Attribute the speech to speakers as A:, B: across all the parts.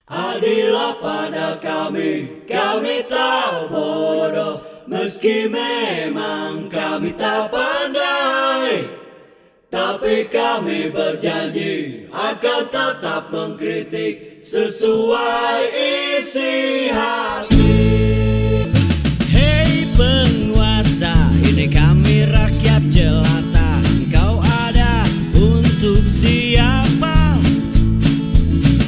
A: Adillah pada kami tak bodoh, meski memang kami tak pandai. Tapi kami berjanji akan tetap mengkritik sesuai isi hati.
B: Hei penguasa, ini kami rakyat jelata. Engkau ada untuk siapa?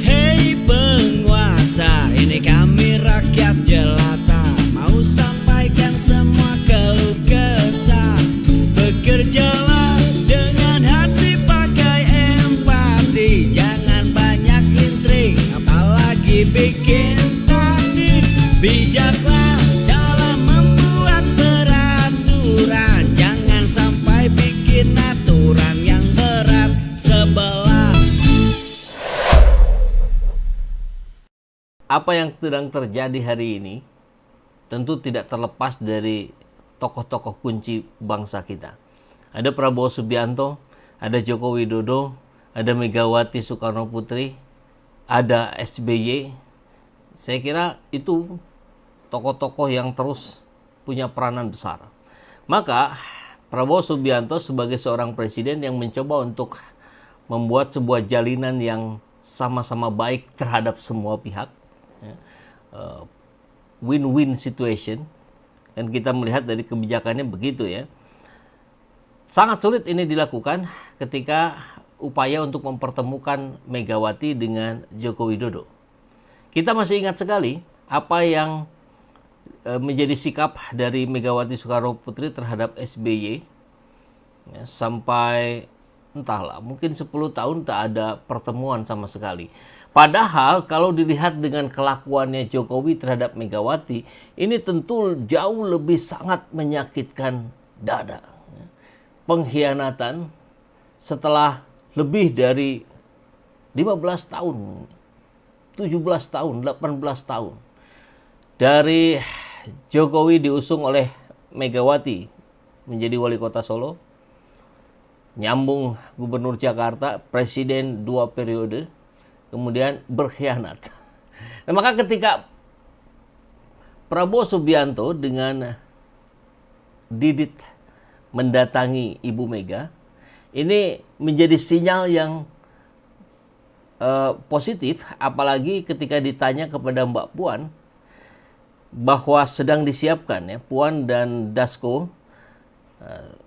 B: Hei penguasa, ini kami rakyat jelata. Mau sampaikan semua keluh kesah. Bekerjalah dengan hati, pakai empati. Jangan banyak intrik, apalagi bikin taktik. Bijaklah dalam membuat peraturan. Jangan sampai bikin aturan yang berat sebelah.
C: Apa yang sedang terjadi hari ini tentu tidak terlepas dari tokoh-tokoh kunci bangsa kita. Ada Prabowo Subianto, ada Joko Widodo, ada Megawati Soekarno Putri, ada SBY. Saya kira itu tokoh-tokoh yang terus punya peranan besar. Maka Prabowo Subianto sebagai seorang presiden yang mencoba untuk membuat sebuah jalinan yang sama-sama baik terhadap semua pihak, win-win situation, dan kita melihat dari kebijakannya begitu ya. Sangat sulit ini dilakukan ketika upaya untuk mempertemukan Megawati dengan Joko Widodo. Kita masih ingat sekali apa yang menjadi sikap dari Megawati Soekarno Putri terhadap SBY ya, sampai entahlah mungkin 10 tahun tak ada pertemuan sama sekali. Padahal kalau dilihat dengan kelakuannya Jokowi terhadap Megawati, ini tentu jauh lebih sangat menyakitkan dada. Pengkhianatan setelah lebih dari 15 tahun, 17 tahun, 18 tahun. Dari Jokowi diusung oleh Megawati menjadi wali kota Solo, nyambung gubernur Jakarta, presiden 2 periode, kemudian berkhianat. Nah, maka ketika Prabowo Subianto dengan Didit mendatangi Ibu Mega, ini menjadi sinyal yang positif, apalagi ketika ditanya kepada Mbak Puan bahwa sedang disiapkan ya, Puan dan Dasko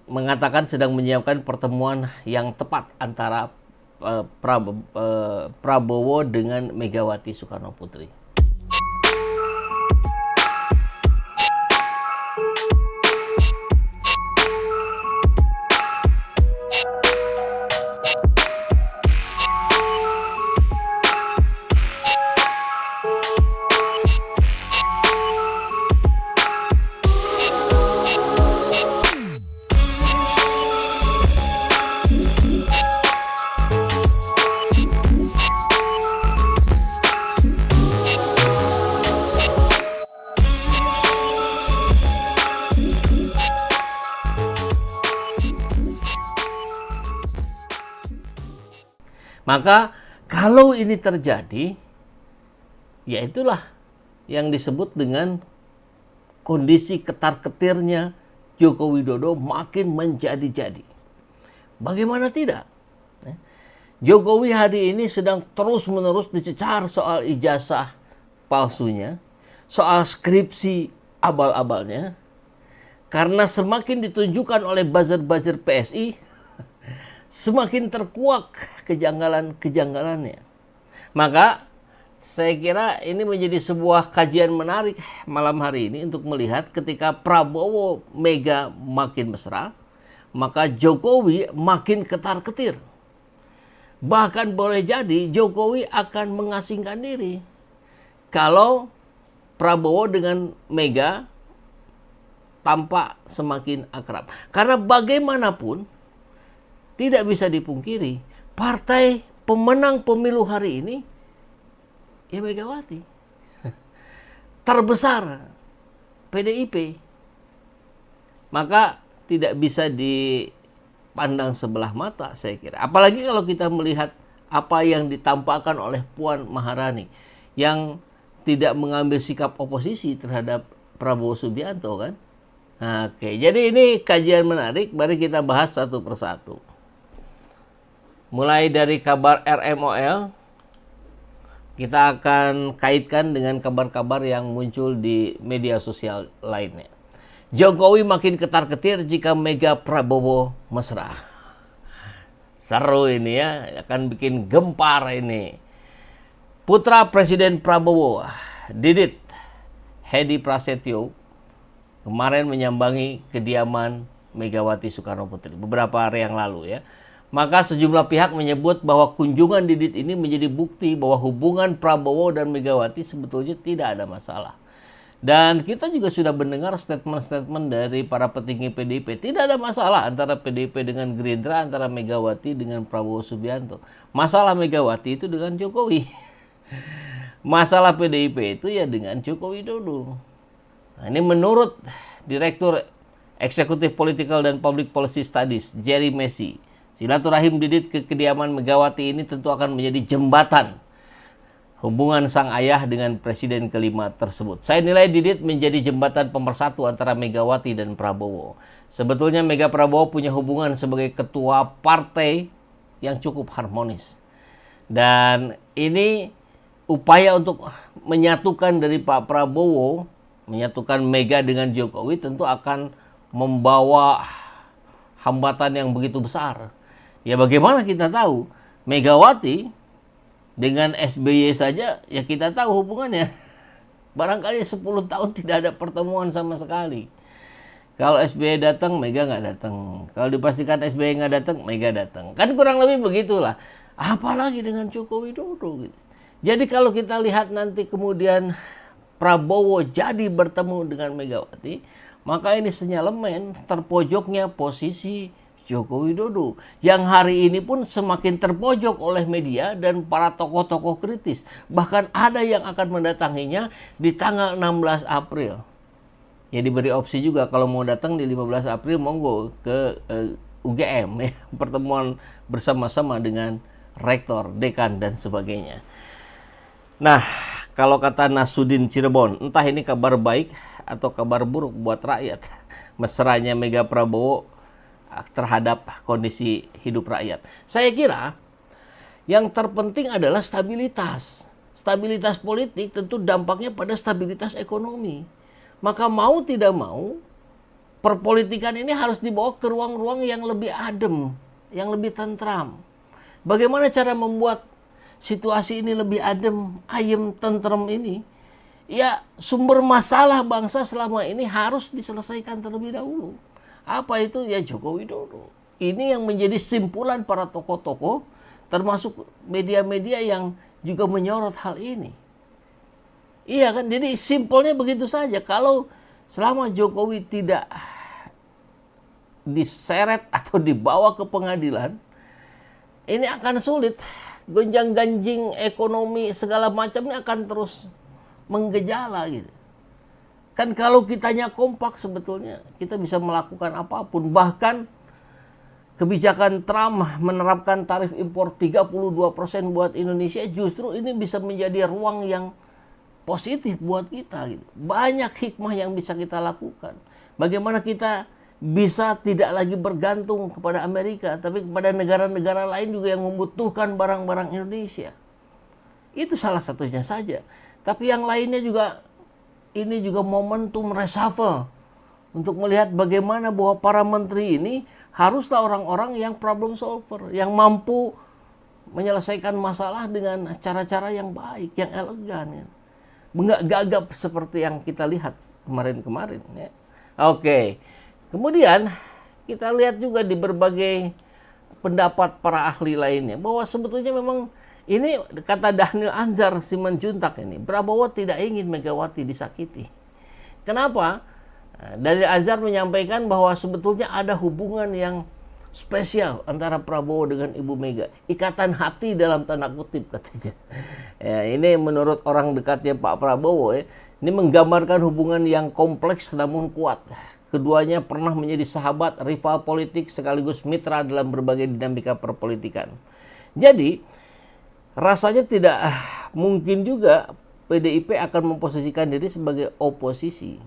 C: mengatakan sedang menyiapkan pertemuan yang tepat antara Prabowo dengan Megawati Soekarno Putri. Maka kalau ini terjadi, ya itulah yang disebut dengan kondisi ketar-ketirnya Joko Widodo makin menjadi-jadi. Bagaimana tidak? Jokowi hari ini sedang terus-menerus dicecar soal ijazah palsunya, soal skripsi abal-abalnya, karena semakin ditunjukkan oleh buzzer-buzzer PSI, semakin terkuak kejanggalan-kejanggalannya. Maka saya kira ini menjadi sebuah kajian menarik malam hari ini untuk melihat ketika Prabowo Mega makin mesra, maka Jokowi makin ketar-ketir. Bahkan boleh jadi Jokowi akan mengasingkan diri kalau Prabowo dengan Mega tampak semakin akrab. Karena bagaimanapun tidak bisa dipungkiri, partai pemenang pemilu hari ini ya Megawati. Terbesar PDIP. Maka tidak bisa dipandang sebelah mata saya kira. Apalagi kalau kita melihat apa yang ditampakkan oleh Puan Maharani yang tidak mengambil sikap oposisi terhadap Prabowo Subianto kan. Oke, jadi ini kajian menarik, mari kita bahas satu persatu. Mulai dari kabar RMOL, kita akan kaitkan dengan kabar-kabar yang muncul di media sosial lainnya. Jokowi makin ketar-ketir jika Mega Prabowo mesra. Seru ini ya, akan bikin gempar ini. Putra Presiden Prabowo, Didit Hedi Prasetyo, kemarin menyambangi kediaman Megawati Soekarno Putri beberapa hari yang lalu ya. Maka sejumlah pihak menyebut bahwa kunjungan Didit ini menjadi bukti bahwa hubungan Prabowo dan Megawati sebetulnya tidak ada masalah. Dan kita juga sudah mendengar statement-statement dari para petinggi PDIP. Tidak ada masalah antara PDIP dengan Gerindra, antara Megawati dengan Prabowo Subianto. Masalah Megawati itu dengan Jokowi. Masalah PDIP itu ya dengan Joko Widodo. Nah, ini menurut Direktur Eksekutif Political dan Public Policy Studies, Jerry Messi, silaturahim Didit ke kediaman Megawati ini tentu akan menjadi jembatan hubungan sang ayah dengan presiden kelima tersebut. Saya nilai Didit menjadi jembatan pemersatu antara Megawati dan Prabowo. Sebetulnya Mega Prabowo punya hubungan sebagai ketua partai yang cukup harmonis. Dan ini upaya untuk menyatukan dari Pak Prabowo, menyatukan Mega dengan Jokowi tentu akan membawa hambatan yang begitu besar. Ya bagaimana kita tahu, Megawati dengan SBY saja ya kita tahu hubungannya. Barangkali 10 tahun tidak ada pertemuan sama sekali. Kalau SBY datang, Mega nggak datang. Kalau dipastikan SBY nggak datang, Mega datang. Kan kurang lebih begitulah. Apalagi dengan Joko Widodo gitu. Jadi kalau kita lihat nanti kemudian Prabowo jadi bertemu dengan Megawati, maka ini sinyalemen terpojoknya posisi Joko Widodo yang hari ini pun semakin terpojok oleh media dan para tokoh-tokoh kritis. Bahkan ada yang akan mendatanginya di tanggal 16 April. Ya diberi opsi juga kalau mau datang di 15 April monggo ke UGM ya, pertemuan bersama-sama dengan rektor, dekan dan sebagainya. Nah, kalau kata Nasudin Cirebon, entah ini kabar baik atau kabar buruk buat rakyat. Mesranya Mega Prabowo terhadap kondisi hidup rakyat. Saya kira yang terpenting adalah stabilitas. Stabilitas politik tentu dampaknya pada stabilitas ekonomi. Maka mau tidak mau, perpolitikan ini harus dibawa ke ruang-ruang yang lebih adem, yang lebih tentram. Bagaimana cara membuat situasi ini lebih adem, ayem, tentrem ini? Ya, sumber masalah bangsa selama ini harus diselesaikan terlebih dahulu. Apa itu? Ya Joko Widodo. Ini yang menjadi simpulan para tokoh-tokoh, termasuk media-media yang juga menyorot hal ini. Iya kan? Jadi simpelnya begitu saja. Kalau selama Jokowi tidak diseret atau dibawa ke pengadilan, ini akan sulit. Gonjang-ganjing ekonomi segala macamnya akan terus menggejala gitu. Kan kalau kitanya kompak sebetulnya kita bisa melakukan apapun. Bahkan kebijakan Trump menerapkan tarif impor 32% buat Indonesia, justru ini bisa menjadi ruang yang positif buat kita gitu. Banyak hikmah yang bisa kita lakukan. Bagaimana kita bisa tidak lagi bergantung kepada Amerika, tapi kepada negara-negara lain juga yang membutuhkan barang-barang Indonesia. Itu salah satunya saja. Tapi yang lainnya juga, ini juga momentum reshuffle untuk melihat bagaimana bahwa para menteri ini haruslah orang-orang yang problem solver, yang mampu menyelesaikan masalah dengan cara-cara yang baik, yang elegan. Ya. Nggak gagap seperti yang kita lihat kemarin-kemarin. Ya. Oke, kemudian kita lihat juga di berbagai pendapat para ahli lainnya bahwa sebetulnya memang ini kata Daniel Anzar Simanjuntak ini, Prabowo tidak ingin Megawati disakiti. Kenapa? Daniel Anzar menyampaikan bahwa sebetulnya ada hubungan yang spesial antara Prabowo dengan Ibu Mega. Ikatan hati dalam tanda kutip katanya. Ya, ini menurut orang dekatnya Pak Prabowo ya, ini menggambarkan hubungan yang kompleks namun kuat. Keduanya pernah menjadi sahabat, rival politik sekaligus mitra dalam berbagai dinamika perpolitikan. Jadi rasanya tidak mungkin juga PDIP akan memposisikan diri sebagai oposisi.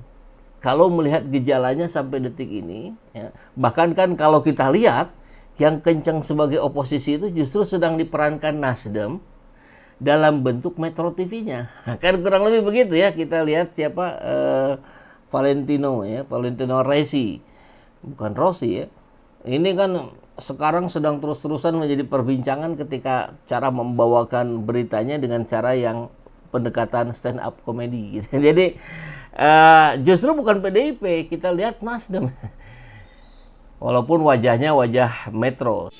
C: Kalau melihat gejalanya sampai detik ini, ya, bahkan kan kalau kita lihat yang kencang sebagai oposisi itu justru sedang diperankan Nasdem dalam bentuk Metro TV-nya. Kan kurang lebih begitu ya. Kita lihat siapa Valentino Rossi, bukan Rossi ya. Ini kan sekarang sedang terus-terusan menjadi perbincangan ketika cara membawakan beritanya dengan cara yang pendekatan stand up comedy gitu. Jadi justru bukan PDIP, kita lihat Nasdem. Walaupun wajahnya wajah Metro.